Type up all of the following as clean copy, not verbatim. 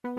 Madame,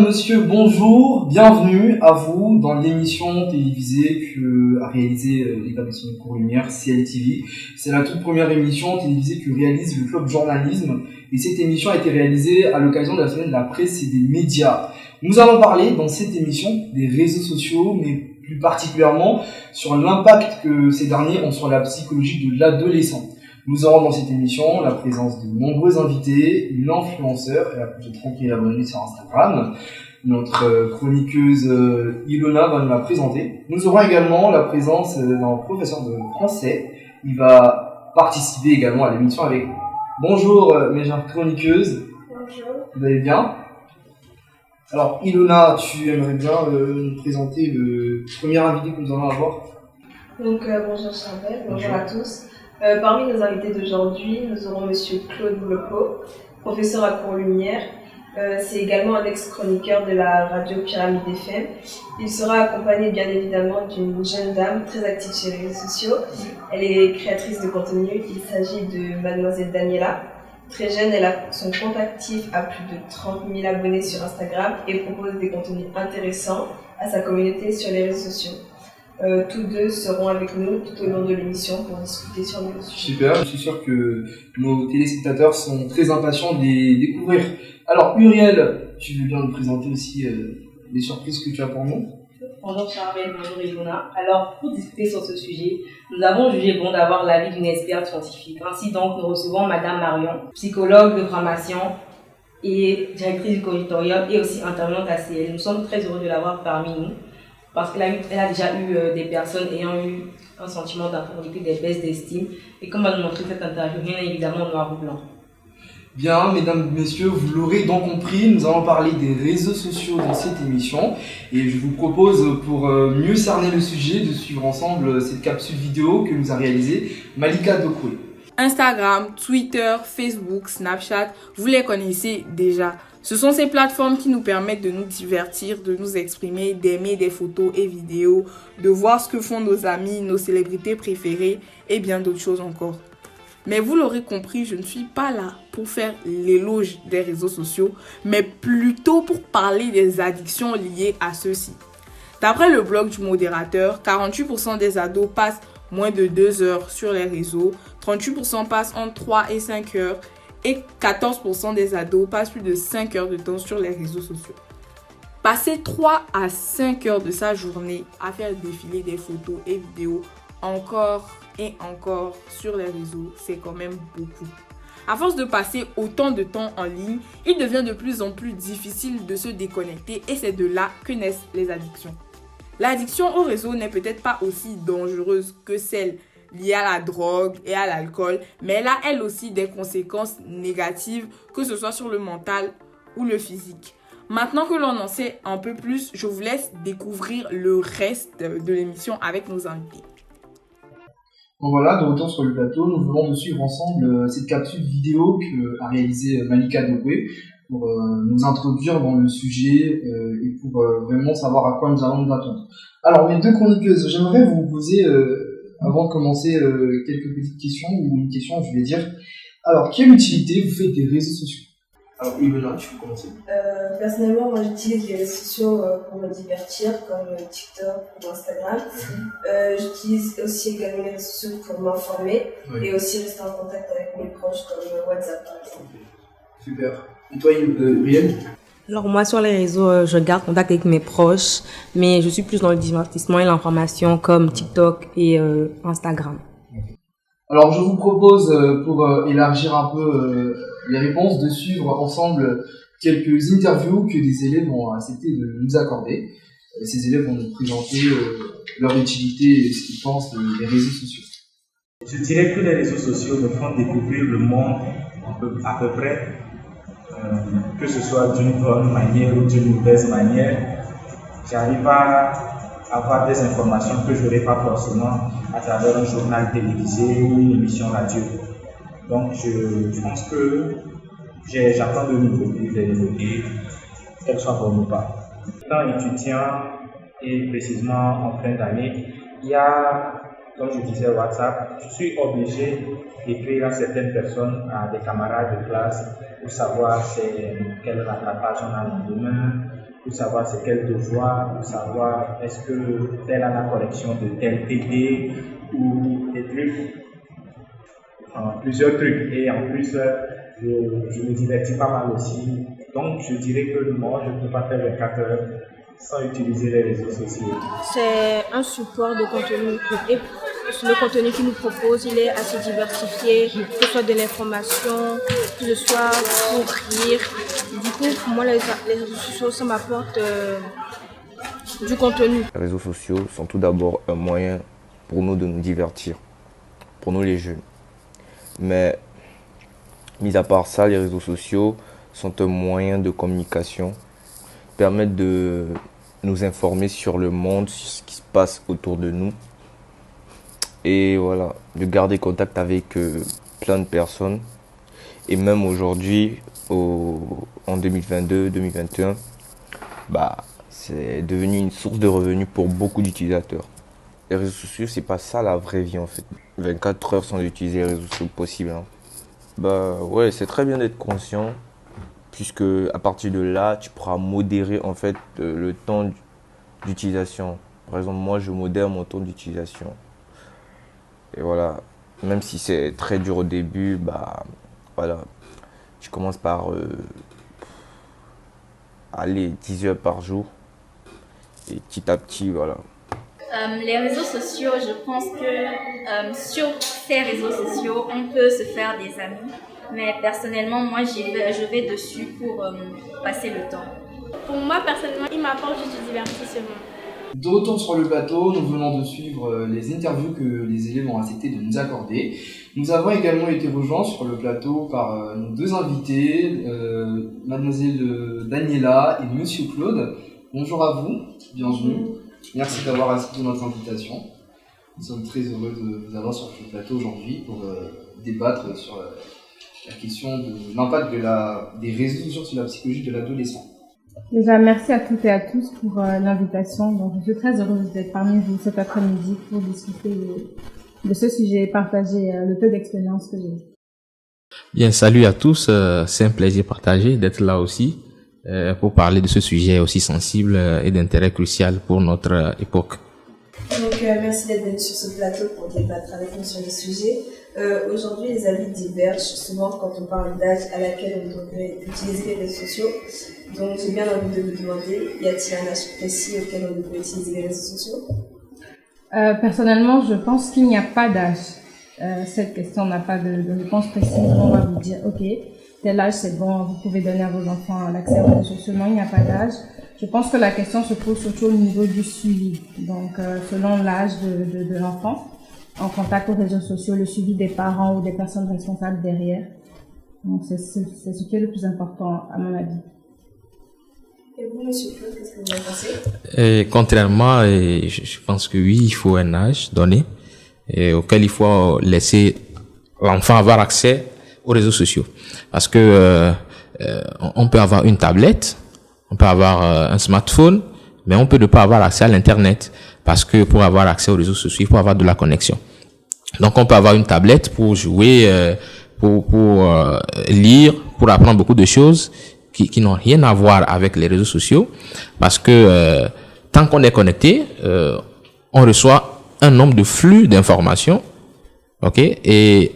monsieur, bonjour, bienvenue à vous dans l'émission télévisée que a réalisé l'établissement Cours Lumière, CLTV. C'est la toute première émission télévisée que réalise le Club Journalisme et cette émission a été réalisée à l'occasion de la semaine de la presse et des médias. Nous allons parler dans cette émission des réseaux sociaux, mais plus particulièrement sur l'impact que ces derniers ont sur la psychologie de l'adolescent. Nous aurons dans cette émission la présence de nombreux invités, une influenceur, elle a plus de 30 000 abonnés sur Instagram. Notre chroniqueuse Ilona va nous la présenter. Nous aurons également la présence d'un professeur de français. Il va participer également à l'émission avec nous. Bonjour mes chères chroniqueuses. Bonjour. Vous allez bien? Alors Ilona, tu aimerais bien nous présenter le premier invité que nous allons avoir? Donc bonjour Charbel, bonjour à tous. Parmi nos invités d'aujourd'hui, nous aurons Monsieur Claude Bloco, professeur à Cours Lumière. C'est également un ex-chroniqueur de la radio Pyramide FM. Il sera accompagné bien évidemment d'une jeune dame très active sur les réseaux sociaux. Elle est créatrice de contenu, il s'agit de Mademoiselle Daniela. Très jeune, elle a son compte actif à plus de 30 000 abonnés sur Instagram et propose des contenus intéressants à sa communauté sur les réseaux sociaux. Tous deux seront avec nous tout au long de l'émission pour discuter sur le sujet. Super, je suis sûr que nos téléspectateurs sont très impatients de les découvrir. Alors Uriel, tu veux bien nous présenter aussi les surprises que tu as pour nous? Bonjour Charbel, bonjour Ilona. Alors pour discuter sur ce sujet, nous avons jugé bon d'avoir l'avis d'une experte scientifique. Ainsi donc nous recevons Madame Marion, psychologue de formation et directrice du corritorium et aussi intervenante à CL. Nous sommes très heureux de l'avoir parmi nous. Parce qu'elle a déjà eu des personnes ayant eu un sentiment d'infériorité, des baisses d'estime. Et comme va nous montrer cette interview, rien évidemment noir ou blanc. Bien, mesdames, messieurs, vous l'aurez donc compris, nous allons parler des réseaux sociaux dans cette émission. Et je vous propose, pour mieux cerner le sujet, de suivre ensemble cette capsule vidéo que nous a réalisée Malika Dokwe. Instagram, Twitter, Facebook, Snapchat, vous les connaissez déjà. Ce sont ces plateformes qui nous permettent de nous divertir, de nous exprimer, d'aimer des photos et vidéos, de voir ce que font nos amis, nos célébrités préférées et bien d'autres choses encore. Mais vous l'aurez compris, je ne suis pas là pour faire l'éloge des réseaux sociaux, mais plutôt pour parler des addictions liées à ceux-ci. D'après le blog du modérateur, 48% des ados passent moins de 2 heures sur les réseaux, 38% passent entre 3 et 5 heures, et 14% des ados passent plus de 5 heures de temps sur les réseaux sociaux. Passer 3 à 5 heures de sa journée à faire défiler des photos et vidéos encore et encore sur les réseaux, c'est quand même beaucoup. À force de passer autant de temps en ligne, il devient de plus en plus difficile de se déconnecter et c'est de là que naissent les addictions. L'addiction au réseau n'est peut-être pas aussi dangereuse que celle liée à la drogue et à l'alcool, mais elle a elle aussi des conséquences négatives, que ce soit sur le mental ou le physique. Maintenant que l'on en sait un peu plus, je vous laisse découvrir le reste de l'émission avec nos invités. Bon voilà, de retour sur le plateau, nous venons de suivre ensemble cette capsule vidéo qu'a réalisée Malika Dokwe pour nous introduire dans le sujet et pour vraiment savoir à quoi nous allons nous attendre. Alors mes deux chroniqueuses, j'aimerais vous poser... avant de commencer, quelques petites questions, ou une question, je vais dire. Alors, quelle utilité vous faites des réseaux sociaux? Alors, Ilona, tu peux commencer. Personnellement, moi j'utilise les réseaux sociaux pour me divertir, comme TikTok ou Instagram. J'utilise aussi également les réseaux sociaux pour m'informer et aussi rester en contact avec mes proches, comme WhatsApp par exemple. Super. Et toi, Uriel? Alors moi sur les réseaux, je garde contact avec mes proches, mais je suis plus dans le divertissement et l'information comme TikTok et Instagram. Alors je vous propose, pour élargir un peu les réponses, de suivre ensemble quelques interviews que des élèves ont accepté de nous accorder. Ces élèves vont nous présenter leur utilité et ce qu'ils pensent des réseaux sociaux. Je dirais que les réseaux sociaux me font découvrir le monde à peu près, que ce soit d'une bonne manière ou d'une mauvaise manière. J'arrive à avoir des informations que je n'aurais pas forcément à travers un journal télévisé ou une émission radio. Donc je pense que j'attends de nouveautés, des nouveautés, qu'elles soient bonnes ou pas. Étant étudiant et précisément en fin d'année, il y a, comme je disais, WhatsApp. Je suis obligé d'écrire à certaines personnes, à des camarades de classe, pour savoir quel rattrapage on a le lendemain, pour savoir c'est quel devoir, pour savoir est-ce que tel a la correction de tel TD ou des trucs, plusieurs trucs. Et en plus, je me divertis pas mal aussi. Donc je dirais que moi, je ne peux pas faire 24 heures sans utiliser les réseaux sociaux. C'est un support de contenu. Et le contenu qu'il nous propose, il est assez diversifié, que ce soit de l'information, que ce soit pour rire. Du coup, pour moi, les réseaux sociaux, ça m'apporte du contenu. Les réseaux sociaux sont tout d'abord un moyen pour nous de nous divertir, pour nous les jeunes. Mais, mis à part ça, les réseaux sociaux sont un moyen de communication, permettent de nous informer sur le monde, sur ce qui se passe autour de nous. Et voilà, de garder contact avec plein de personnes. Et même aujourd'hui, en 2022-2021, c'est devenu une source de revenus pour beaucoup d'utilisateurs. Les réseaux sociaux, c'est pas ça la vraie vie en fait. 24 heures sans utiliser les réseaux sociaux possible. Ouais, c'est très bien d'être conscient, puisque à partir de là, tu pourras modérer en fait le temps d'utilisation. Par exemple, moi, je modère mon temps d'utilisation. Et voilà, même si c'est très dur au début, voilà, je commence par aller 10 heures par jour. Et petit à petit, voilà. Les réseaux sociaux, je pense que sur ces réseaux sociaux, on peut se faire des amis. Mais personnellement, moi, je vais dessus pour passer le temps. Pour moi, personnellement, il m'apporte juste du divertissement. De retour sur le plateau, nous venons de suivre les interviews que les élèves ont accepté de nous accorder. Nous avons également été rejoints sur le plateau par nos deux invités, mademoiselle Daniela et monsieur Claude. Bonjour à vous, bienvenue. Merci d'avoir accepté notre invitation. Nous sommes très heureux de vous avoir sur le plateau aujourd'hui pour débattre sur la question de l'impact des réseaux sociaux sur la psychologie de l'adolescent. Déjà, merci à toutes et à tous pour l'invitation. Donc, je suis très heureuse d'être parmi vous cet après-midi pour discuter de ce sujet et partager le peu d'expérience que j'ai. Bien, salut à tous. C'est un plaisir partagé d'être là aussi pour parler de ce sujet aussi sensible et d'intérêt crucial pour notre époque. Donc, merci d'être venu sur ce plateau pour débattre avec nous sur le sujet. Aujourd'hui, les avis divergent souvent quand on parle d'âge à laquelle on devrait utiliser les réseaux sociaux. Donc, j'ai bien envie de vous demander, y a-t-il un âge précis auquel on devrait utiliser les réseaux sociaux ? Personnellement, je pense qu'il n'y a pas d'âge. Cette question n'a pas de réponse précise. On va vous dire, ok, tel âge c'est bon, vous pouvez donner à vos enfants l'accès aux réseaux sociaux. Non, il n'y a pas d'âge. Je pense que la question se pose surtout au niveau du suivi. Donc, selon l'âge de l'enfant, en contact aux réseaux sociaux, le suivi des parents ou des personnes responsables derrière. Donc, c'est ce qui est le plus important, à mon avis. Et vous, monsieur Claude, qu'est-ce que vous en pensez ? Et contrairement, je pense que oui, il faut un âge donné auquel il faut laisser l'enfant avoir accès aux réseaux sociaux. Parce que on peut avoir une tablette, on peut avoir un smartphone, mais on peut ne pas avoir accès à l'Internet. Parce que pour avoir accès aux réseaux sociaux, il faut avoir de la connexion. Donc, on peut avoir une tablette pour jouer, pour lire, pour apprendre beaucoup de choses qui n'ont rien à voir avec les réseaux sociaux. Parce que tant qu'on est connecté, on reçoit un nombre de flux d'informations, ok, et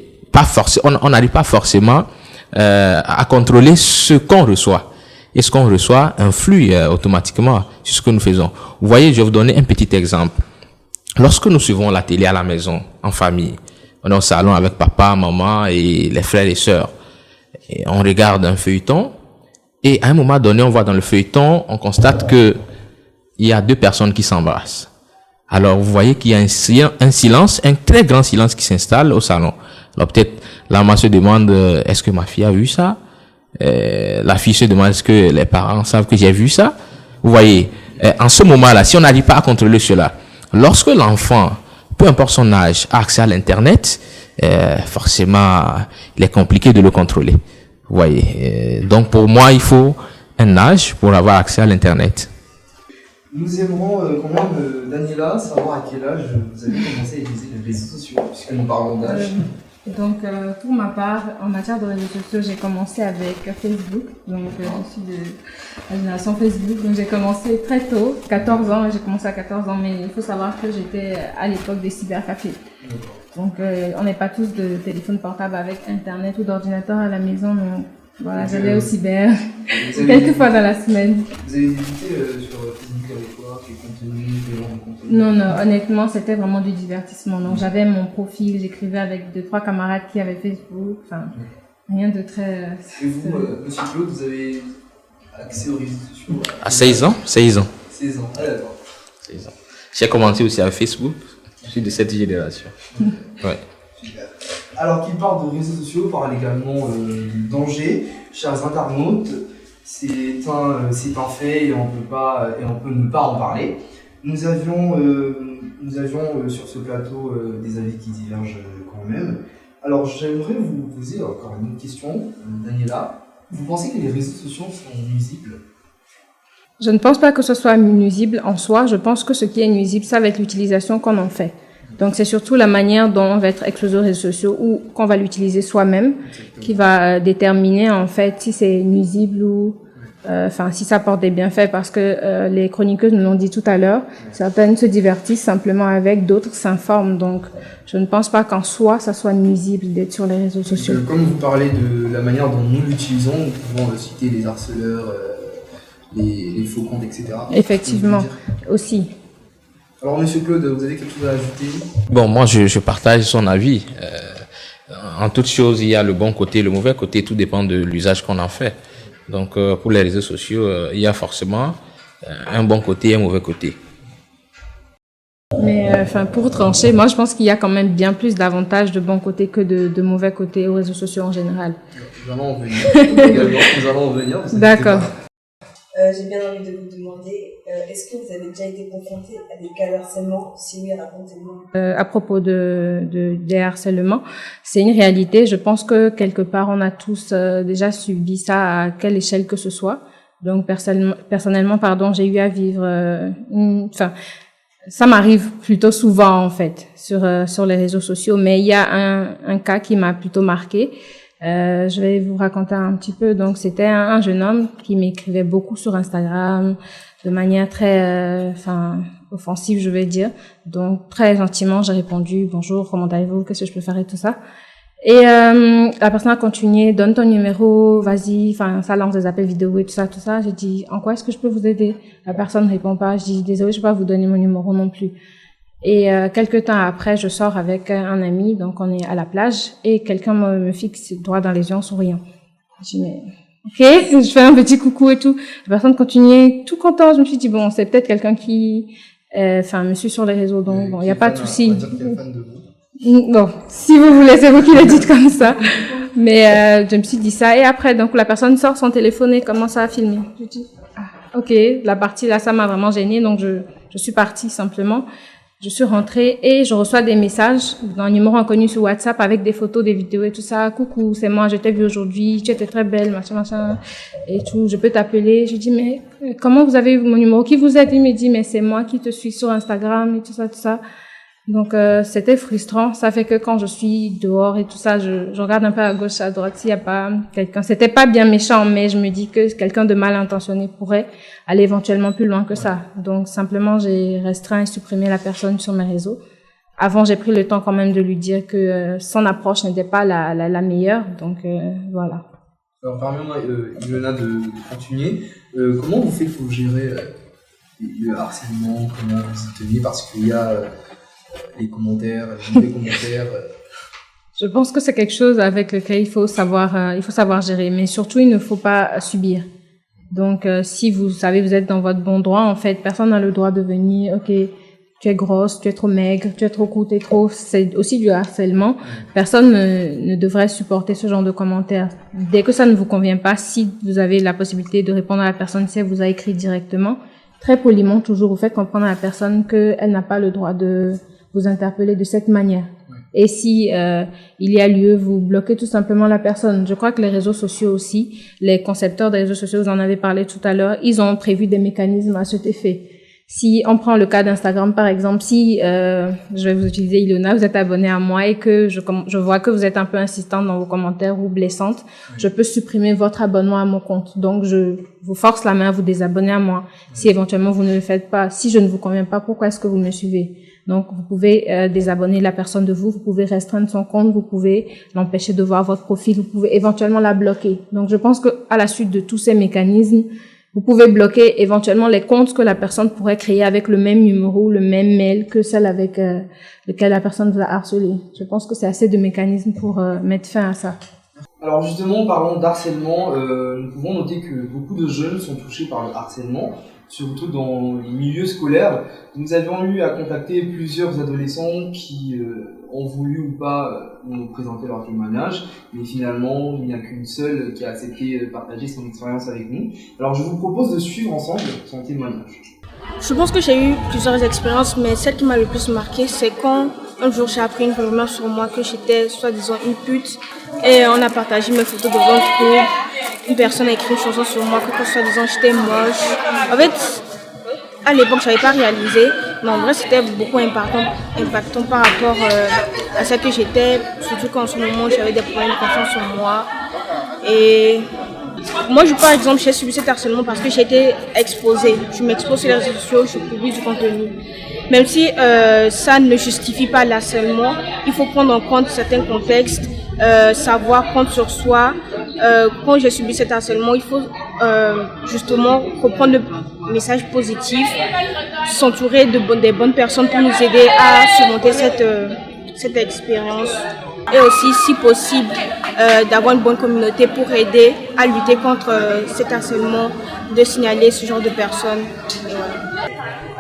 on n'arrive pas forcément à contrôler ce qu'on reçoit. Et ce qu'on reçoit influe automatiquement sur ce que nous faisons. Vous voyez, je vais vous donner un petit exemple. Lorsque nous suivons la télé à la maison, en famille, on est au salon avec papa, maman et les frères et sœurs, et on regarde un feuilleton, et à un moment donné, on voit dans le feuilleton, on constate que il y a deux personnes qui s'embrassent. Alors, vous voyez qu'il y a un silence, un très grand silence qui s'installe au salon. Alors, peut-être, la maman se demande, est-ce que ma fille a vu ça? La fille se demande est-ce que les parents savent que j'ai vu ça. Vous voyez, En ce moment-là, si on n'arrive pas à contrôler cela, lorsque l'enfant, peu importe son âge, a accès à l'Internet, forcément, il est compliqué de le contrôler. Vous voyez. Donc, pour moi, il faut un âge pour avoir accès à l'Internet. Nous aimerons quand même, Daniela, savoir à quel âge vous avez commencé à utiliser les réseaux sociaux, puisque nous parlons d'âge. Donc, pour ma part, en matière de réseaux sociaux, j'ai commencé avec Facebook. Donc, je suis de la génération Facebook. Donc, j'ai commencé très tôt, 14 ans. J'ai commencé à 14 ans, mais il faut savoir que j'étais à l'époque des cybercafés. Donc, on n'est pas tous de téléphone portable avec Internet ou d'ordinateur à la maison. Donc, voilà, j'allais au cyber quelques fois dans la semaine. Vous avez débuté sur Facebook à l'époque, les contenus, les gens de contenu? Non, honnêtement, c'était vraiment du divertissement. Donc, j'avais mon profil, j'écrivais avec 2-3 camarades qui avaient Facebook. Enfin, rien de très... Et vous, monsieur Claude, vous avez accès aux réseaux sociaux À 16 ans 16 ans. 16 ans, ah d'accord. 16 ans. J'ai commencé aussi avec Facebook. Je suis de cette génération. Ouais. Super. Alors qu'il parle de réseaux sociaux, parle également du danger. Chers internautes, c'est un fait et on peut ne pas en parler. Nous avions sur ce plateau des avis qui divergent quand même. Alors j'aimerais vous poser encore une autre question, Daniela. Vous pensez que les réseaux sociaux sont nuisibles? Je ne pense pas que ce soit nuisible en soi. Je pense que ce qui est nuisible, ça va être l'utilisation qu'on en fait. Donc, c'est surtout la manière dont on va être exposé aux réseaux sociaux ou qu'on va l'utiliser soi-même qui va déterminer, en fait, si c'est nuisible ou, si ça apporte des bienfaits. Parce que les chroniqueuses nous l'ont dit tout à l'heure, certaines se divertissent simplement avec, d'autres s'informent. Donc, je ne pense pas qu'en soi, ça soit nuisible d'être sur les réseaux sociaux. Comme vous parlez de la manière dont nous l'utilisons, nous pouvons citer les harceleurs, les faux comptes, etc. Effectivement, aussi. Alors, monsieur Claude, vous avez quelque chose à ajouter? Bon, moi, je partage son avis. En toute chose, il y a le bon côté et le mauvais côté. Tout dépend de l'usage qu'on en fait. Donc, pour les réseaux sociaux, il y a forcément un bon côté et un mauvais côté. Mais pour trancher, moi, je pense qu'il y a quand même bien plus d'avantages de bon côté que de mauvais côté aux réseaux sociaux en général. Nous allons en venir. Nous allons en venir. D'accord. J'ai bien envie de vous demander, est-ce que vous avez déjà été confronté à des cas de harcèlement? Si oui, racontez-moi. À propos des harcèlements, c'est une réalité. Je pense que quelque part, on a tous déjà subi ça à quelle échelle que ce soit. Donc, personnellement, j'ai eu à vivre ça m'arrive plutôt souvent, en fait, sur les réseaux sociaux. Mais il y a un cas qui m'a plutôt marqué. Je vais vous raconter un petit peu. Donc, c'était un jeune homme qui m'écrivait beaucoup sur Instagram de manière très, offensive, je vais dire. Donc, très gentiment, j'ai répondu « Bonjour, comment allez-vous? Qu'est-ce que je peux faire ?» et tout ça. Et la personne a continué « Donne ton numéro, vas-y. » Ça lance des appels vidéo et tout ça. J'ai dit « En quoi est-ce que je peux vous aider ?» La personne ne répond pas. Je dis « Désolé, je ne peux pas vous donner mon numéro non plus. » Et quelques temps après, je sors avec un ami, donc on est à la plage, et quelqu'un me fixe droit dans les yeux en souriant. Je dis, mais ok, je fais un petit coucou et tout. La personne continuait tout content. Je me suis dit, bon, c'est peut-être quelqu'un qui me suit sur les réseaux, donc bon, il n'y a pas de souci. Bon, si vous voulez, c'est vous qui le dites comme ça. Mais je me suis dit ça, et après, donc la personne sort son téléphone et commence à filmer. Je dis, ok, la partie là, ça m'a vraiment gênée, donc je suis partie simplement. Je suis rentrée et je reçois des messages d'un numéro inconnu sur WhatsApp avec des photos, des vidéos et tout ça. Coucou, c'est moi, je t'ai vu aujourd'hui, tu étais très belle, machin, et tout. Je peux t'appeler. Je dis, mais comment vous avez eu mon numéro? Qui vous êtes? Il me dit, mais c'est moi qui te suis sur Instagram et tout ça. Donc, c'était frustrant. Ça fait que quand je suis dehors et tout ça, je regarde un peu à gauche, à droite, s'il n'y a pas quelqu'un. C'était pas bien méchant, mais je me dis que quelqu'un de mal intentionné pourrait aller éventuellement plus loin que ça. Donc, simplement, j'ai restreint et supprimé la personne sur mes réseaux. Avant, j'ai pris le temps quand même de lui dire que son approche n'était pas la meilleure. Donc, voilà. Alors, permettez-moi, Ilona, de continuer. Comment vous faites pour gérer le harcèlement? Comment vous y tenez? Parce qu'il y a les commentaires, les mauvais commentaires. Je pense que c'est quelque chose avec lequel il faut savoir gérer, mais surtout il ne faut pas subir. Donc si vous savez, vous êtes dans votre bon droit, en fait, personne n'a le droit de venir, ok, tu es grosse, tu es trop maigre, tu es trop courte, tu es trop, c'est aussi du harcèlement. Personne ne devrait supporter ce genre de commentaires. Dès que ça ne vous convient pas, si vous avez la possibilité de répondre à la personne, si elle vous a écrit directement, très poliment toujours, vous faites comprendre à la personne qu'elle n'a pas le droit de vous interpeller de cette manière. Et si il y a lieu, vous bloquez tout simplement la personne. Je crois que les réseaux sociaux aussi, les concepteurs des réseaux sociaux, vous en avez parlé tout à l'heure, ils ont prévu des mécanismes à cet effet. Si on prend le cas d'Instagram par exemple, si je vais vous utiliser Ilona, vous êtes abonné à moi et que je vois que vous êtes un peu insistante dans vos commentaires ou blessante, je peux supprimer votre abonnement à mon compte. Donc je vous force la main à vous désabonner à moi. Si éventuellement vous ne le faites pas, si je ne vous conviens pas, pourquoi est-ce que vous me suivez? Donc vous pouvez désabonner la personne de vous, vous pouvez restreindre son compte, vous pouvez l'empêcher de voir votre profil, vous pouvez éventuellement la bloquer. Donc je pense que à la suite de tous ces mécanismes, vous pouvez bloquer éventuellement les comptes que la personne pourrait créer avec le même numéro, le même mail que celle avec lequel la personne vous a harcelé. Je pense que c'est assez de mécanismes pour mettre fin à ça. Alors justement, parlons d'harcèlement. Nous pouvons noter que beaucoup de jeunes sont touchés par le harcèlement, surtout dans les milieux scolaires. Nous avions eu à contacter plusieurs adolescents qui ont voulu ou pas nous présenter leur témoignage, mais finalement il n'y a qu'une seule qui a accepté de partager son expérience avec nous. Alors je vous propose de suivre ensemble son témoignage. Je pense que j'ai eu plusieurs expériences, mais celle qui m'a le plus marqué, c'est quand un jour j'ai appris une rumeur sur moi que j'étais soi-disant une pute, et on a partagé mes photos devant le cours. Une personne a écrit une chanson sur moi que soi-disant j'étais moche. En fait, à l'époque, je n'avais pas réalisé, mais en vrai, c'était beaucoup impactant par rapport à ce que j'étais, surtout qu'en ce moment, j'avais des problèmes de confiance en moi. Et moi, par exemple, j'ai subi cet harcèlement parce que j'ai été exposée. Je m'expose sur les réseaux sociaux, je publie du contenu. Même si ça ne justifie pas l'harcèlement, il faut prendre en compte certains contextes, savoir prendre sur soi. Quand j'ai subi cet harcèlement, il faut justement reprendre le message positif, s'entourer des bonnes personnes pour nous aider à surmonter cette expérience. Et aussi, si possible, d'avoir une bonne communauté pour aider à lutter contre cet harcèlement, de signaler ce genre de personnes.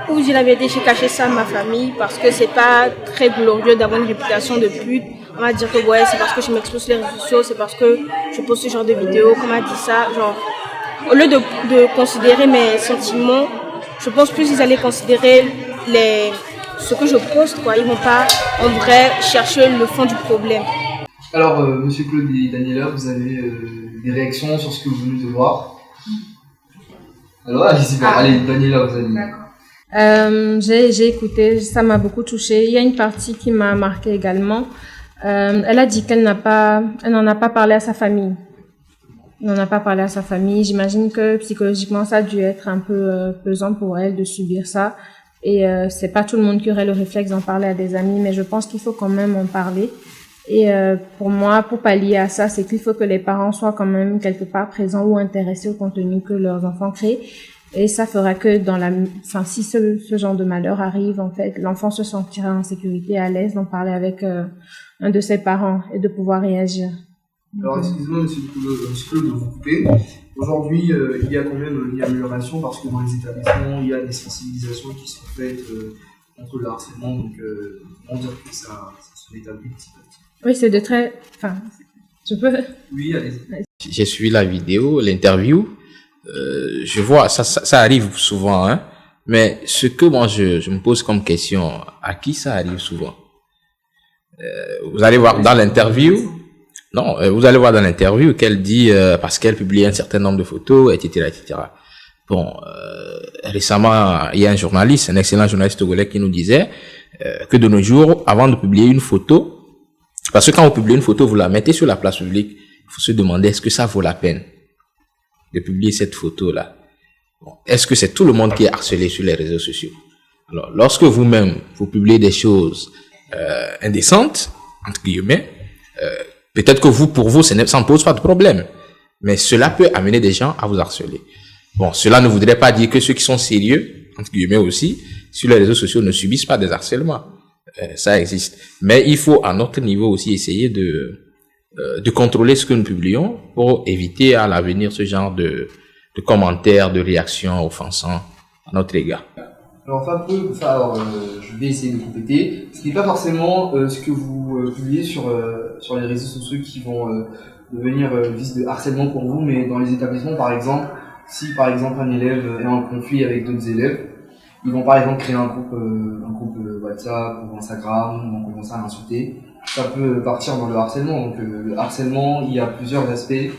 Pour vous dire la vérité, j'ai caché ça à ma famille parce que c'est pas très glorieux d'avoir une réputation de pute. On va dire que ouais, c'est parce que je m'expose sur les réseaux sociaux, c'est parce que je poste ce genre de vidéos, qu'on m'a dit ça. Genre, au lieu de considérer mes sentiments, je pense plus qu'ils allaient considérer ce que je poste, quoi. Ils vont pas, en vrai, chercher le fond du problème. Alors, Monsieur Claude et Daniela, vous avez des réactions sur ce que vous venez de voir? Alors, allez, Daniela, vous allez. D'accord. J'ai écouté, ça m'a beaucoup touchée. Il y a une partie qui m'a marquée également. Elle a dit qu'elle n'en a pas parlé à sa famille. Elle n'en a pas parlé à sa famille. J'imagine que psychologiquement, ça a dû être un peu pesant pour elle de subir ça. Et c'est pas tout le monde qui aurait le réflexe d'en parler à des amis, mais je pense qu'il faut quand même en parler. Et pour moi, pour pallier à ça, c'est qu'il faut que les parents soient quand même quelque part présents ou intéressés au contenu que leurs enfants créent. Et ça fera que si ce genre de malheur arrive, en fait, l'enfant se sentira en sécurité et à l'aise d'en parler avec un de ses parents et de pouvoir réagir. Alors, excusez-moi, Monsieur Claude, de vous couper. Aujourd'hui, il y a quand même une amélioration parce que dans les établissements, il y a des sensibilisations qui sont faites contre le harcèlement. Donc, on dirait que ça se rétablit petit à petit. Oui, c'est de très... Enfin, je peux... Oui, allez-y. J'ai suivi la vidéo, l'interview. Je vois, ça arrive souvent, hein. Mais ce que moi je me pose comme question, à qui ça arrive souvent? Vous allez voir dans l'interview, vous allez voir dans l'interview qu'elle dit parce qu'elle publie un certain nombre de photos, etc., etc. Bon, récemment, il y a un journaliste, un excellent journaliste togolais qui nous disait que de nos jours, avant de publier une photo, parce que quand vous publiez une photo, vous la mettez sur la place publique, il faut se demander est-ce que ça vaut la peine de publier cette photo-là. Bon, est-ce que c'est tout le monde qui est harcelé sur les réseaux sociaux? Alors, lorsque vous-même, vous publiez des choses indécentes, entre guillemets, peut-être que pour vous, ça ne pose pas de problème. Mais cela peut amener des gens à vous harceler. Bon, cela ne voudrait pas dire que ceux qui sont sérieux, entre guillemets aussi, sur les réseaux sociaux ne subissent pas des harcèlements. Ça existe. Mais il faut, à notre niveau aussi, essayer de contrôler ce que nous publions pour éviter à l'avenir ce genre de commentaires, de réactions offensants à notre égard. Alors, je vais essayer de compléter. Ce n'est pas forcément ce que vous publiez sur les réseaux sociaux qui vont devenir vice de harcèlement pour vous, mais dans les établissements, par exemple, Si par exemple un élève est en conflit avec d'autres élèves, ils vont par exemple créer un groupe WhatsApp ou Instagram, ils vont commencer à l'insulter. Ça peut partir dans le harcèlement. Donc le harcèlement, il y a plusieurs aspects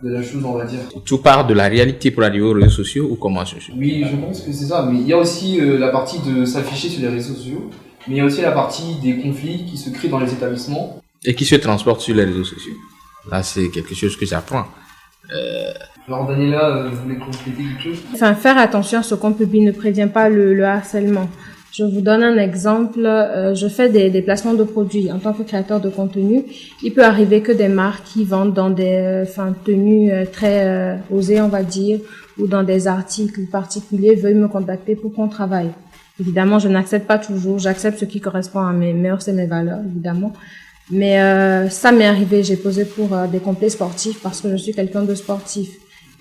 de la chose, on va dire. Tout part de la réalité pour arriver aux réseaux sociaux ou comment je suis? Oui, je pense que c'est ça. Mais il y a aussi la partie de s'afficher sur les réseaux sociaux. Mais il y a aussi la partie des conflits qui se créent dans les établissements. Et qui se transportent sur les réseaux sociaux. Là, c'est quelque chose que j'apprends. Alors Daniela, vous voulez compléter quelque chose? Enfin, faire attention à ce qu'on publie ne prévient pas le harcèlement. Je vous donne un exemple. Je fais des placements de produits en tant que créateur de contenu. Il peut arriver que des marques qui vendent dans des tenues très osées, on va dire, ou dans des articles particuliers veuillent me contacter pour qu'on travaille. Évidemment, je n'accepte pas toujours. J'accepte ce qui correspond à mes mœurs et mes valeurs, évidemment. Mais ça m'est arrivé. J'ai posé pour des complets sportifs parce que je suis quelqu'un de sportif.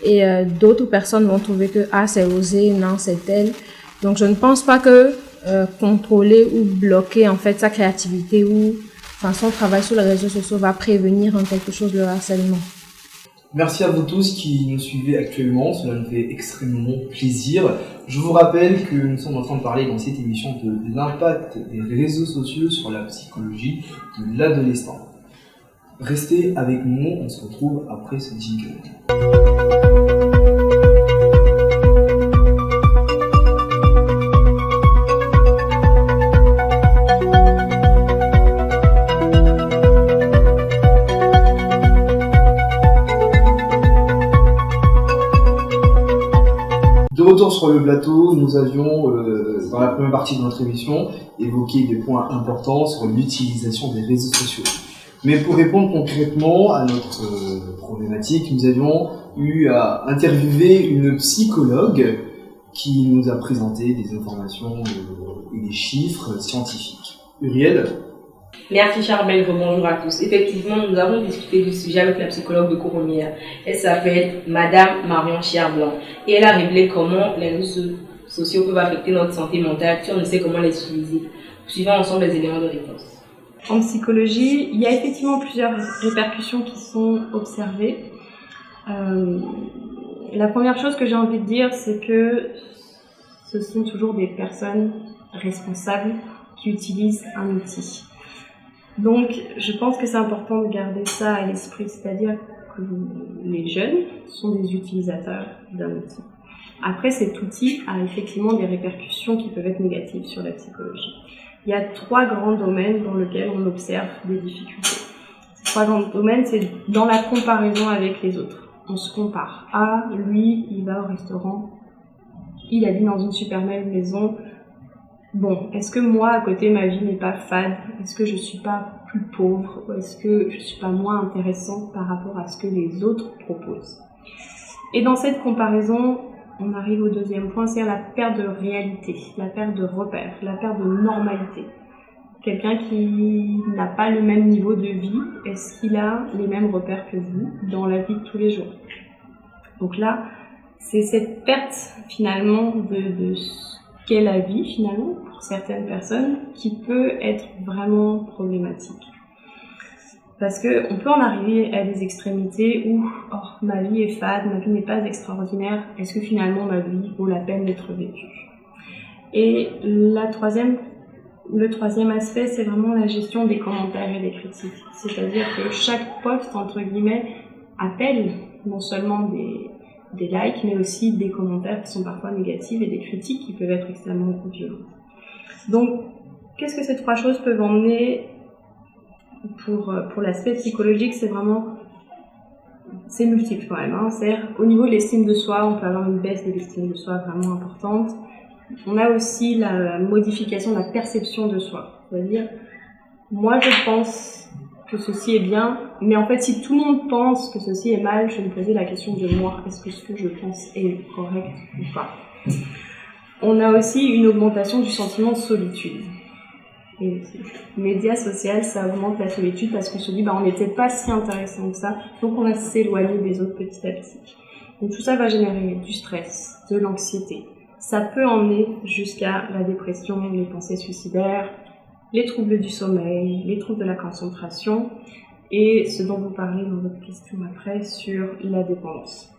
Et d'autres personnes vont trouver que c'est osé, non, c'est tel. Donc, je ne pense pas que contrôler ou bloquer en fait sa créativité ou son travail sur les réseaux sociaux va prévenir en quelque chose le harcèlement. Merci à vous tous qui nous suivez actuellement, cela nous fait extrêmement plaisir. Je vous rappelle que nous sommes en train de parler dans cette émission de l'impact des réseaux sociaux sur la psychologie de l'adolescent. Restez avec nous, on se retrouve après ce jingle. De retour sur le plateau, nous avions, dans la première partie de notre émission, évoqué des points importants sur l'utilisation des réseaux sociaux. Mais pour répondre concrètement à notre problématique, nous avions eu à interviewer une psychologue qui nous a présenté des informations et des chiffres scientifiques. Uriel ? Merci Charbel, bonjour à tous. Effectivement, nous avons discuté du sujet avec la psychologue de Courmières. Elle s'appelle Madame Marion Chiarblanc et elle a révélé comment les réseaux sociaux peuvent affecter notre santé mentale si on ne sait comment les utiliser. Suivons ensemble les éléments de réponse. En psychologie, il y a effectivement plusieurs répercussions qui sont observées. La première chose que j'ai envie de dire, c'est que ce sont toujours des personnes responsables qui utilisent un outil. Donc, je pense que c'est important de garder ça à l'esprit, c'est-à-dire que les jeunes sont des utilisateurs d'un outil. Après, cet outil a effectivement des répercussions qui peuvent être négatives sur la psychologie. Il y a 3 grands domaines dans lesquels on observe des difficultés. Ces 3 grands domaines, c'est dans la comparaison avec les autres. On se compare. Lui, il va au restaurant, il habite dans une super belle maison. Bon, est-ce que moi, à côté, ma vie n'est pas fade? Est-ce que je suis pas plus pauvre? Ou est-ce que je suis pas moins intéressante par rapport à ce que les autres proposent? Et dans cette comparaison, on arrive au deuxième point, c'est la perte de réalité, la perte de repères, la perte de normalité. Quelqu'un qui n'a pas le même niveau de vie, est-ce qu'il a les mêmes repères que vous dans la vie de tous les jours? Donc là, c'est cette perte finalement de ce qu'est la vie finalement pour certaines personnes qui peut être vraiment problématique. Parce qu'on peut en arriver à des extrémités où ma vie est fade, ma vie n'est pas extraordinaire, est-ce que finalement ma vie vaut la peine d'être vécue? Et le troisième aspect, c'est vraiment la gestion des commentaires et des critiques. C'est-à-dire que chaque post, entre guillemets, appelle non seulement des likes, mais aussi des commentaires qui sont parfois négatifs et des critiques qui peuvent être extrêmement violentes. Donc, qu'est-ce que ces 3 choses peuvent emmener pour l'aspect psychologique? C'est multiple quand même. C'est-à-dire, au niveau de l'estime de soi, on peut avoir une baisse de l'estime de soi vraiment importante. On a aussi la modification de la perception de soi. C'est-à-dire, moi je pense que ceci est bien, mais en fait si tout le monde pense que ceci est mal, je vais me poser la question de moi, est-ce que ce que je pense est correct ou pas? On a aussi une augmentation du sentiment de solitude. Et les médias sociaux, ça augmente la solitude parce qu'on se dit on n'était pas si intéressant que ça, donc on va s'éloigner des autres petit à petit. Donc tout ça va générer du stress, de l'anxiété. Ça peut emmener jusqu'à la dépression, les pensées suicidaires, les troubles du sommeil, les troubles de la concentration et ce dont vous parlez dans votre question après sur la dépendance.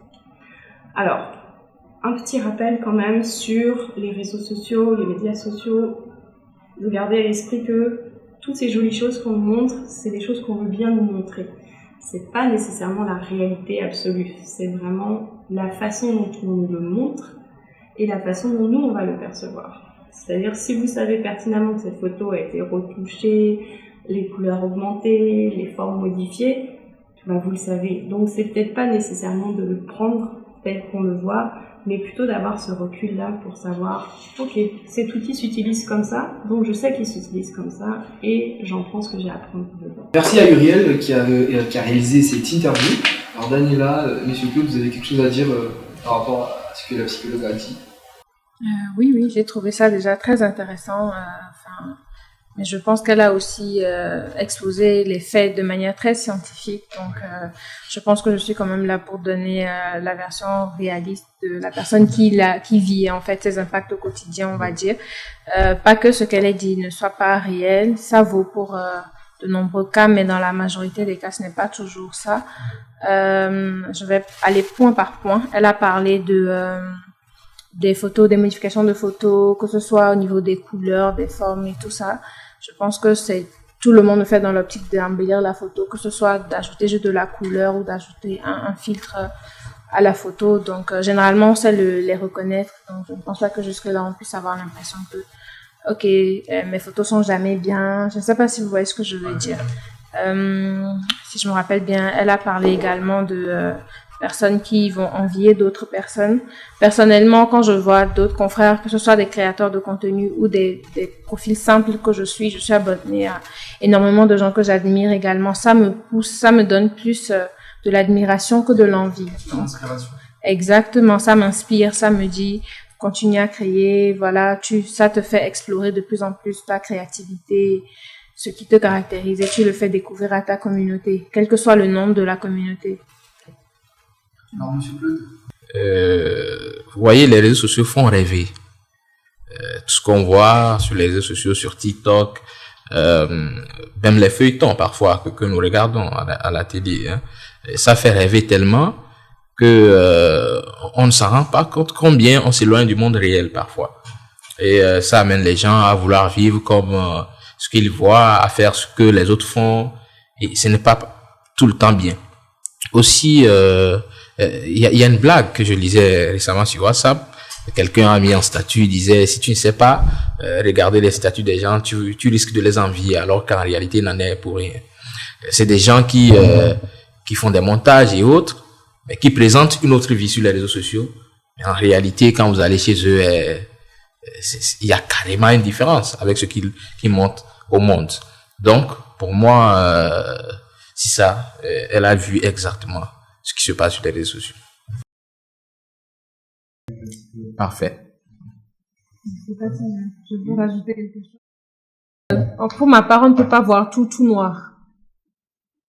Alors, un petit rappel quand même sur les réseaux sociaux, les médias sociaux, de garder à l'esprit que toutes ces jolies choses qu'on nous montre, c'est des choses qu'on veut bien nous montrer. C'est pas nécessairement la réalité absolue, c'est vraiment la façon dont on nous le montre et la façon dont nous on va le percevoir. C'est-à-dire si vous savez pertinemment que cette photo a été retouchée, les couleurs augmentées, les formes modifiées, ben vous le savez. Donc c'est peut-être pas nécessairement de le prendre tel qu'on le voit, mais plutôt d'avoir ce recul-là pour savoir, ok, cet outil s'utilise comme ça, donc je sais qu'il s'utilise comme ça, et j'en prends ce que j'ai à prendre dedans. Merci à Uriel qui a réalisé cette interview. Alors Daniela, Monsieur Claude, vous avez quelque chose à dire par rapport à ce que la psychologue a dit? Oui, j'ai trouvé ça déjà très intéressant. Mais je pense qu'elle a aussi exposé les faits de manière très scientifique. Donc, je pense que je suis quand même là pour donner la version réaliste de la personne qui vit en fait ses impacts au quotidien, on va dire. Pas que ce qu'elle a dit ne soit pas réel, ça vaut pour de nombreux cas, mais dans la majorité des cas, ce n'est pas toujours ça. Je vais aller point par point. Elle a parlé des photos, des modifications de photos, que ce soit au niveau des couleurs, des formes et tout ça. Je pense que tout le monde le fait dans l'optique d'embellir la photo, que ce soit d'ajouter juste de la couleur ou d'ajouter un filtre à la photo. Donc, généralement, on sait les reconnaître. Donc, je ne pense pas que jusque-là, on puisse avoir l'impression que, ok, mes photos sont jamais bien. Je ne sais pas si vous voyez ce que je veux dire. Si je me rappelle bien, elle a parlé également de personnes qui vont envier d'autres personnes. Personnellement, quand je vois d'autres confrères, que ce soit des créateurs de contenu ou des profils simples que je suis abonnée à énormément de gens que j'admire également. Ça me pousse, ça me donne plus de l'admiration que de l'envie. L'inspiration. Exactement, ça m'inspire, ça me dit continue à créer, voilà, ça te fait explorer de plus en plus ta créativité, ce qui te caractérise et tu le fais découvrir à ta communauté, quel que soit le nombre de la communauté. Alors, Monsieur Claude? Vous voyez, les réseaux sociaux font rêver. Tout ce qu'on voit sur les réseaux sociaux, sur TikTok, même les feuilletons parfois que nous regardons à la télé, hein, ça fait rêver tellement que on ne s'en rend pas compte combien on s'éloigne du monde réel parfois. Et ça amène les gens à vouloir vivre comme ce qu'ils voient, à faire ce que les autres font, et ce n'est pas tout le temps bien. Aussi, il y a une blague que je lisais récemment sur WhatsApp. Quelqu'un a mis en statut, il disait, si tu ne sais pas regarder les statuts des gens, tu risques de les envier, alors qu'en réalité, il n'en est pour rien. C'est des gens qui font des montages et autres, mais qui présentent une autre vie sur les réseaux sociaux. Mais en réalité, quand vous allez chez eux, il y a carrément une différence avec ce qu'ils montrent au monde. Donc, pour moi, c'est ça. Elle a vu exactement ce qui se passe sur les réseaux sociaux. Parfait. Je veux rajouter quelque chose. Pour ma part, on ne peut pas voir tout noir.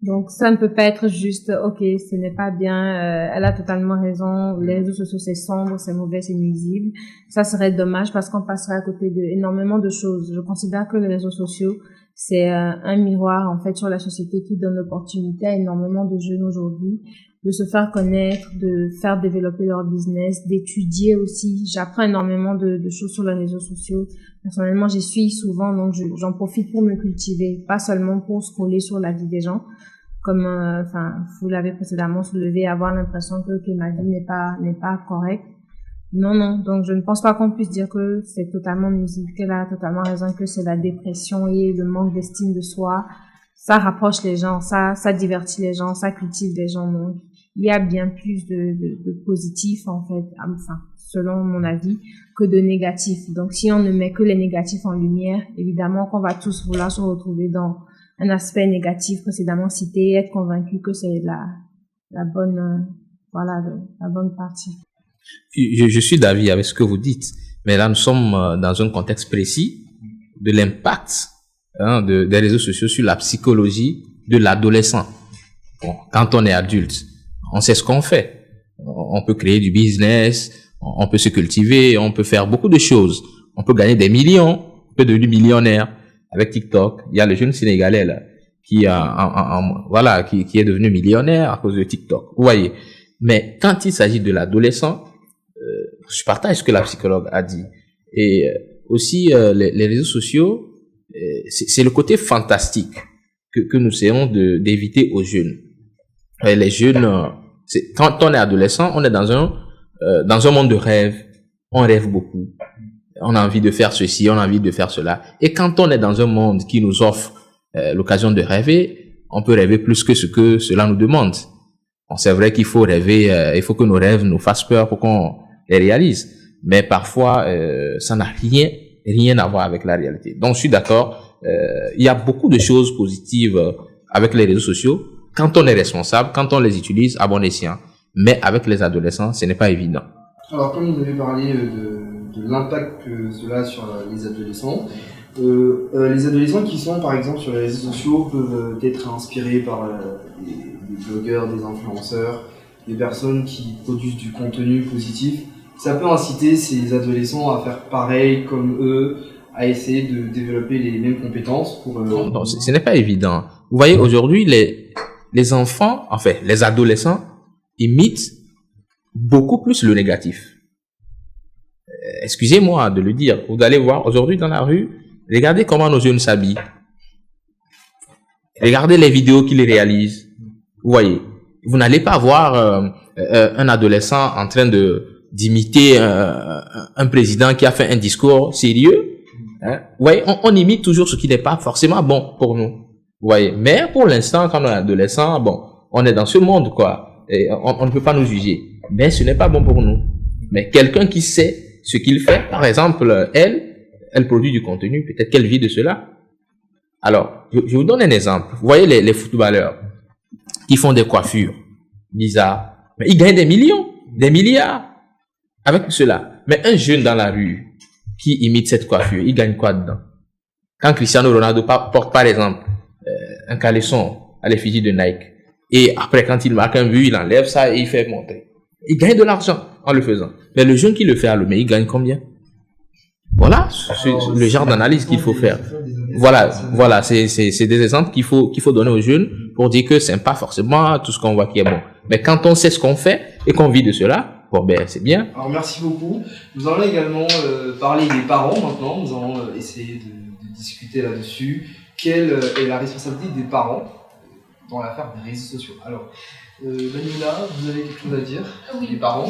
Donc, ça ne peut pas être juste, ok, ce n'est pas bien, elle a totalement raison, les réseaux sociaux c'est sombre, c'est mauvais, c'est nuisible. Ça serait dommage parce qu'on passerait à côté d'énormément de choses. Je considère que les réseaux sociaux, c'est un miroir, en fait, sur la société qui donne l'opportunité à énormément de jeunes aujourd'hui de se faire connaître, de faire développer leur business, d'étudier aussi. J'apprends énormément de choses sur les réseaux sociaux. Personnellement, j'y suis souvent, donc j'en profite pour me cultiver, pas seulement pour scroller sur la vie des gens, comme, vous l'avez précédemment soulevé, avoir l'impression que ma vie n'est pas correcte. Non. Donc, je ne pense pas qu'on puisse dire que c'est totalement nuisible, qu'elle a totalement raison, que c'est la dépression et le manque d'estime de soi. Ça rapproche les gens, ça divertit les gens, ça cultive les gens. Donc, il y a bien plus de positifs, en fait, selon mon avis, que de négatifs. Donc, si on ne met que les négatifs en lumière, évidemment qu'on va tous vouloir se retrouver dans un aspect négatif précédemment cité et être convaincu que c'est la bonne partie. Je suis d'avis avec ce que vous dites, mais là, nous sommes dans un contexte précis de l'impact des réseaux sociaux sur la psychologie de l'adolescent. Bon, quand on est adulte, on sait ce qu'on fait. On peut créer du business, on peut se cultiver, on peut faire beaucoup de choses. On peut gagner des millions, on peut devenir millionnaire avec TikTok. Il y a le jeune Sénégalais là qui est devenu millionnaire à cause de TikTok. Vous voyez. Mais quand il s'agit de l'adolescent, je partage ce que la psychologue a dit. Et aussi, les réseaux sociaux, c'est le côté fantastique que nous essayons d'éviter aux jeunes. Et les jeunes, quand on est adolescent, on est dans un monde de rêve. On rêve beaucoup. On a envie de faire ceci, on a envie de faire cela. Et quand on est dans un monde qui nous offre l'occasion de rêver, on peut rêver plus que ce que cela nous demande. Bon, c'est vrai qu'il faut rêver, il faut que nos rêves nous fassent peur pour qu'on les réalise. Mais parfois, ça n'a rien à voir avec la réalité. Donc, je suis d'accord. Il y a beaucoup de choses positives avec les réseaux sociaux quand on est responsable, quand on les utilise à bon escient. Mais avec les adolescents, ce n'est pas évident. Alors, comme vous avez parlé de l'impact que cela a sur les adolescents, les adolescents qui sont par exemple sur les réseaux sociaux peuvent être inspirés par des blogueurs, des influenceurs, des personnes qui produisent du contenu positif. Ça peut inciter ces adolescents à faire pareil comme eux, à essayer de développer les mêmes compétences pour... Non, ce n'est pas évident. Vous voyez, aujourd'hui, les enfants, en fait, les adolescents imitent beaucoup plus le négatif. Excusez-moi de le dire. Vous allez voir aujourd'hui dans la rue, regardez comment nos jeunes s'habillent. Regardez les vidéos qu'ils réalisent. Vous voyez, vous n'allez pas voir un adolescent en train d'imiter un président qui a fait un discours sérieux. Hein? Vous voyez, on imite toujours ce qui n'est pas forcément bon pour nous. Vous voyez, mais pour l'instant, quand on est adolescent, bon, on est dans ce monde, quoi. Et on ne peut pas nous juger. Mais ce n'est pas bon pour nous. Mais quelqu'un qui sait ce qu'il fait, par exemple, elle produit du contenu, peut-être qu'elle vit de cela. Alors, je vous donne un exemple. Vous voyez les footballeurs qui font des coiffures bizarres, mais ils gagnent des millions, des milliards avec cela. Mais un jeune dans la rue qui imite cette coiffure, il gagne quoi dedans? Quand Cristiano Ronaldo porte par exemple un caleçon à l'effigie de Nike, et après quand il marque un but, il enlève ça et il fait montrer. Il gagne de l'argent en le faisant. Mais le jeune qui le fait à Lomé, il gagne combien? Voilà, c'est le genre d'analyse qu'il faut faire. Voilà, c'est des exemples qu'il faut donner aux jeunes pour dire que c'est pas forcément tout ce qu'on voit qui est bon. Mais quand on sait ce qu'on fait et qu'on vit de cela, bon ben c'est bien. Alors merci beaucoup. Nous allons également parler des parents maintenant. Nous allons essayer de discuter là-dessus. Quelle est la responsabilité des parents dans l'affaire des réseaux sociaux? Alors, Manuela, vous avez quelque chose à dire? Oui. Les parents?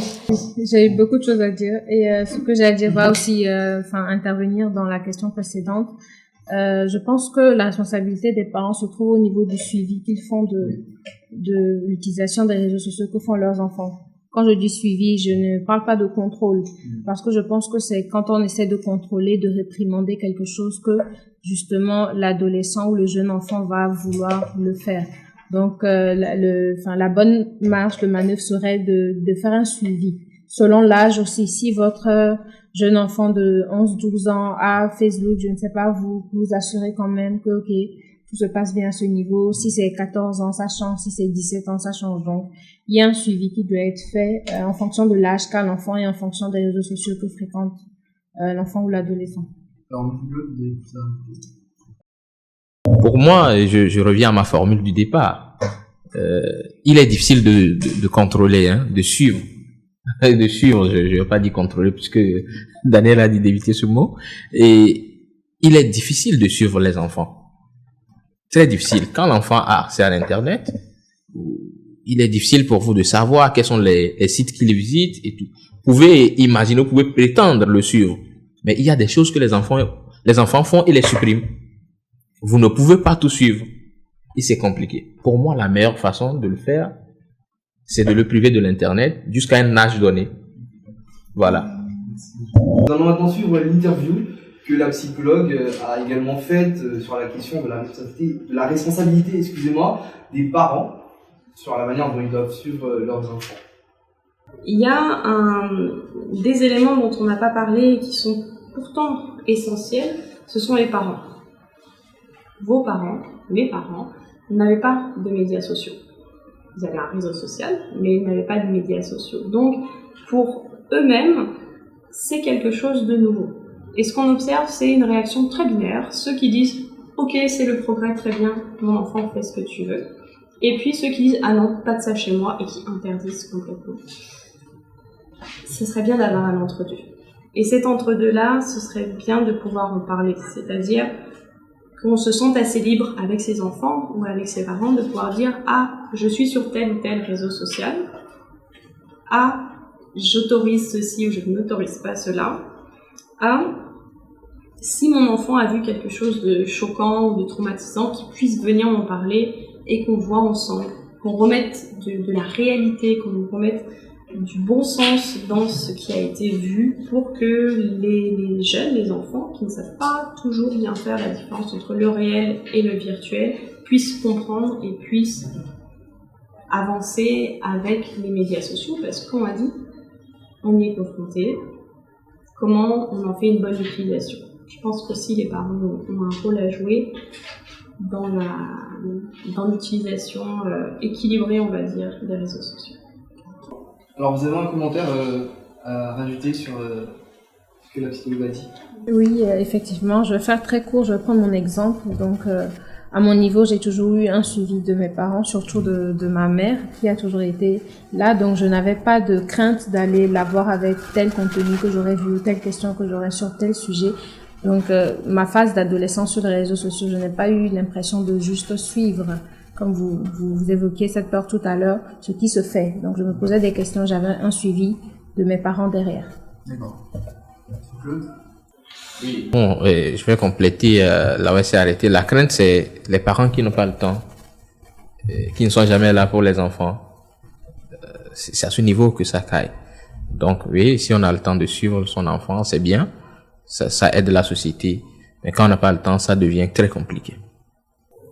J'ai eu beaucoup de choses à dire et ce que j'ai à dire va aussi intervenir dans la question précédente. Je pense que la responsabilité des parents se trouve au niveau du suivi qu'ils font de l'utilisation des réseaux sociaux que font leurs enfants. Quand je dis suivi, je ne parle pas de contrôle, parce que je pense que c'est quand on essaie de contrôler, de réprimander quelque chose que justement l'adolescent ou le jeune enfant va vouloir le faire. Donc la bonne marche de manœuvre serait de faire un suivi. Selon l'âge aussi, si votre jeune enfant de 11-12 ans a Facebook, je ne sais pas, vous assurez quand même que ok, tout se passe bien à ce niveau. Si c'est 14 ans, ça change. Si c'est 17 ans, ça change. Donc, il y a un suivi qui doit être fait en fonction de l'âge qu'a l'enfant et en fonction des réseaux sociaux que fréquente l'enfant ou l'adolescent. Pour moi, je reviens à ma formule du départ. Il est difficile de contrôler, de suivre. De suivre, je ne vais pas dire contrôler puisque Daniel a dit d'éviter ce mot. Et il est difficile de suivre les enfants. Très difficile. Quand l'enfant a accès à l'Internet, il est difficile pour vous de savoir quels sont les sites qu'il visite et tout. Vous pouvez imaginer, vous pouvez prétendre le suivre. Mais il y a des choses que les enfants font et les suppriment. Vous ne pouvez pas tout suivre. Et c'est compliqué. Pour moi, la meilleure façon de le faire, c'est de le priver de l'Internet jusqu'à un âge donné. Voilà. Nous allons maintenant suivre l'interview que la psychologue a également faite sur la question de la responsabilité, des parents sur la manière dont ils doivent suivre leurs enfants. Il y a des éléments dont on n'a pas parlé et qui sont pourtant essentiels, ce sont les parents. Vos parents, mes parents, n'avaient pas de médias sociaux. Ils avaient un réseau social, mais ils n'avaient pas de médias sociaux. Donc, pour eux-mêmes, c'est quelque chose de nouveau. Et ce qu'on observe, c'est une réaction très binaire. Ceux qui disent « Ok, c'est le progrès, très bien, mon enfant, fais ce que tu veux ». Et puis ceux qui disent « Ah non, pas de ça chez moi » et qui interdisent complètement. ce serait bien d'avoir un entre-deux. Et cet entre-deux-là, ce serait bien de pouvoir en parler, c'est-à-dire qu'on se sente assez libre avec ses enfants ou avec ses parents de pouvoir dire « Ah, je suis sur tel ou tel réseau social. Ah, j'autorise ceci ou je n'autorise pas cela. Ah, si mon enfant a vu quelque chose de choquant ou de traumatisant, qu'il puisse venir m'en parler et qu'on voit ensemble, qu'on remette de la réalité, qu'on remette du bon sens dans ce qui a été vu pour que les jeunes, les enfants, qui ne savent pas toujours bien faire la différence entre le réel et le virtuel, puissent comprendre et puissent avancer avec les médias sociaux, parce qu'on a dit, on y est confronté, comment on en fait une bonne utilisation. Je pense qu'aussi les parents ont un rôle à jouer dans l'utilisation équilibrée, on va dire, des réseaux sociaux. Alors, vous avez un commentaire à rajouter sur ce que la psychologue a dit? Oui, effectivement, je vais faire très court, je vais prendre mon exemple. Donc, à mon niveau, j'ai toujours eu un suivi de mes parents, surtout de ma mère, qui a toujours été là. Donc, je n'avais pas de crainte d'aller la voir avec tel contenu que j'aurais vu, telle question que j'aurais sur tel sujet. Donc, ma phase d'adolescence sur les réseaux sociaux, je n'ai pas eu l'impression de juste suivre, comme vous évoquiez cette peur tout à l'heure, ce qui se fait. Donc, je me posais des questions, j'avais un suivi de mes parents derrière. D'accord. Claude? Oui. Bon, je vais compléter là où elle s'est arrêtée. La crainte, c'est les parents qui n'ont pas le temps, qui ne sont jamais là pour les enfants. C'est à ce niveau que ça caille. Donc, oui, si on a le temps de suivre son enfant, c'est bien. Ça aide la société. Mais quand on n'a pas le temps, ça devient très compliqué.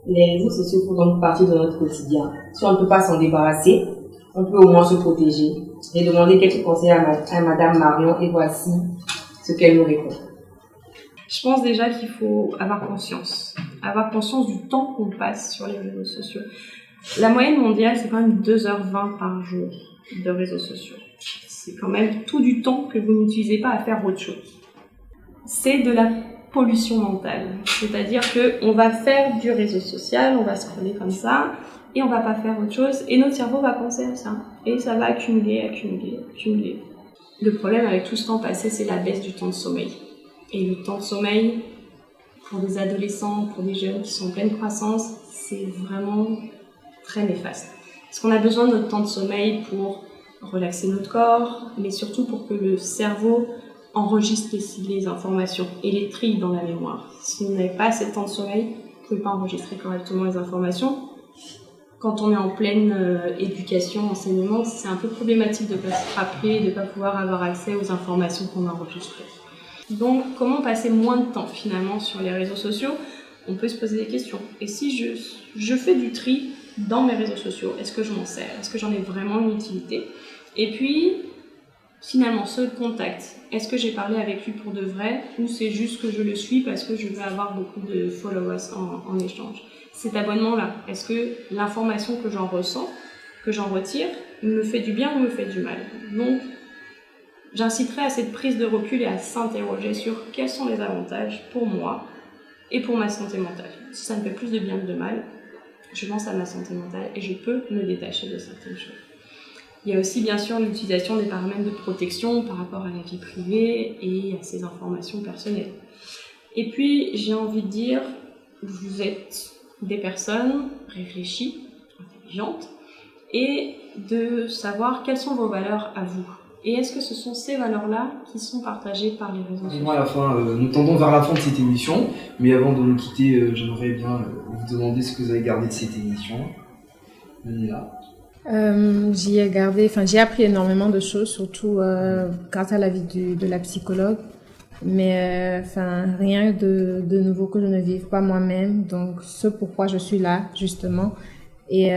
Les réseaux sociaux font donc partie de notre quotidien. Si on ne peut pas s'en débarrasser, on peut au moins se protéger. J'ai demandé quelques conseils à Madame Marion et voici ce qu'elle nous répond. Je pense déjà qu'il faut avoir conscience du temps qu'on passe sur les réseaux sociaux. La moyenne mondiale, c'est quand même 2h20 par jour de réseaux sociaux. C'est quand même tout du temps que vous n'utilisez pas à faire autre chose. C'est de la pollution mentale. C'est-à-dire qu'on va faire du réseau social, on va scroller comme ça, et on va pas faire autre chose, et notre cerveau va penser à ça. Et ça va accumuler. Le problème avec tout ce temps passé, c'est la baisse du temps de sommeil. Et le temps de sommeil, pour des adolescents, pour des jeunes qui sont en pleine croissance, c'est vraiment très néfaste. Parce qu'on a besoin de notre temps de sommeil pour relaxer notre corps, mais surtout pour que le cerveau enregistre les informations et les trie dans la mémoire. Si vous n'avez pas assez de temps de sommeil, vous ne pouvez pas enregistrer correctement les informations. Quand on est en pleine éducation, enseignement, c'est un peu problématique de ne pas se rappeler, de ne pas pouvoir avoir accès aux informations qu'on a enregistrées. Donc, comment passer moins de temps finalement sur les réseaux sociaux? On peut se poser des questions. Et si je fais du tri dans mes réseaux sociaux, est-ce que je m'en sers? Est-ce que j'en ai vraiment une utilité? Et puis, finalement, ce contact, est-ce que j'ai parlé avec lui pour de vrai ou c'est juste que je le suis parce que je veux avoir beaucoup de followers en échange? Cet abonnement-là, est-ce que l'information que j'en ressens, que j'en retire, me fait du bien ou me fait du mal? Donc, j'inciterai à cette prise de recul et à s'interroger sur quels sont les avantages pour moi et pour ma santé mentale. Si ça me fait plus de bien que de mal, je pense à ma santé mentale et je peux me détacher de certaines choses. Il y a aussi bien sûr l'utilisation des paramètres de protection par rapport à la vie privée et à ses informations personnelles. Et puis j'ai envie de dire, vous êtes des personnes réfléchies, intelligentes, et de savoir quelles sont vos valeurs à vous. Et est-ce que ce sont ces valeurs-là qui sont partagées par les réseaux sociaux? Moi, à la fin, nous tendons vers la fin de cette émission, mais avant de nous quitter, j'aimerais bien vous demander ce que vous avez gardé de cette émission. Là. J'ai appris énormément de choses, surtout grâce à l'avis de la psychologue. Mais rien de nouveau que je ne vive pas moi-même. Donc, ce pourquoi je suis là, justement. Et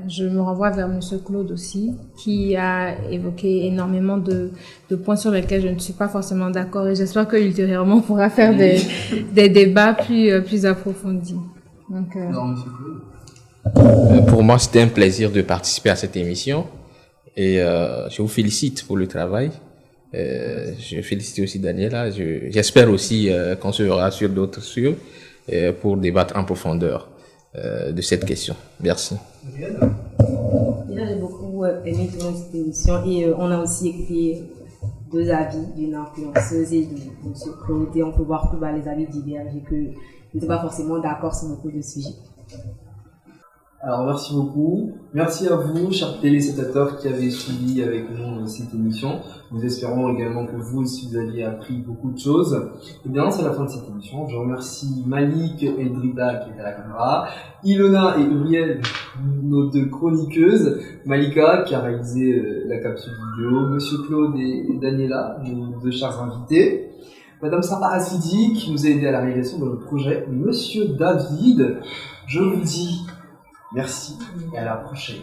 je me renvoie vers Monsieur Claude aussi, qui a évoqué énormément de points sur lesquels je ne suis pas forcément d'accord. Et j'espère qu'ultérieurement, on pourra faire des débats plus approfondis. Donc, non, Monsieur Claude. Pour moi, c'était un plaisir de participer à cette émission. Et je vous félicite pour le travail. Je félicite aussi Daniela. J'espère aussi qu'on se verra sur d'autres sujets pour débattre en profondeur de cette question. Merci. Déjà, j'ai beaucoup aimé toute cette émission et on a aussi écouté deux avis d'une influenceuse et de M. Claude, et on peut voir que les avis divergent et qu'ils n'étaient pas forcément d'accord sur beaucoup de sujets. Alors merci beaucoup. Merci à vous, chers téléspectateurs qui avez suivi avec nous cette émission. Nous espérons également que vous aussi vous aviez appris beaucoup de choses. Et bien c'est la fin de cette émission. Je remercie Malik et Drida qui étaient à la caméra, Ilona et Uriel, nos deux chroniqueuses, Malika qui a réalisé la capsule vidéo, Monsieur Claude et Daniela, nos deux chers invités. Madame Sarah Asidi qui nous a aidé à la réalisation de notre projet. Monsieur David, je vous dis merci et à la prochaine.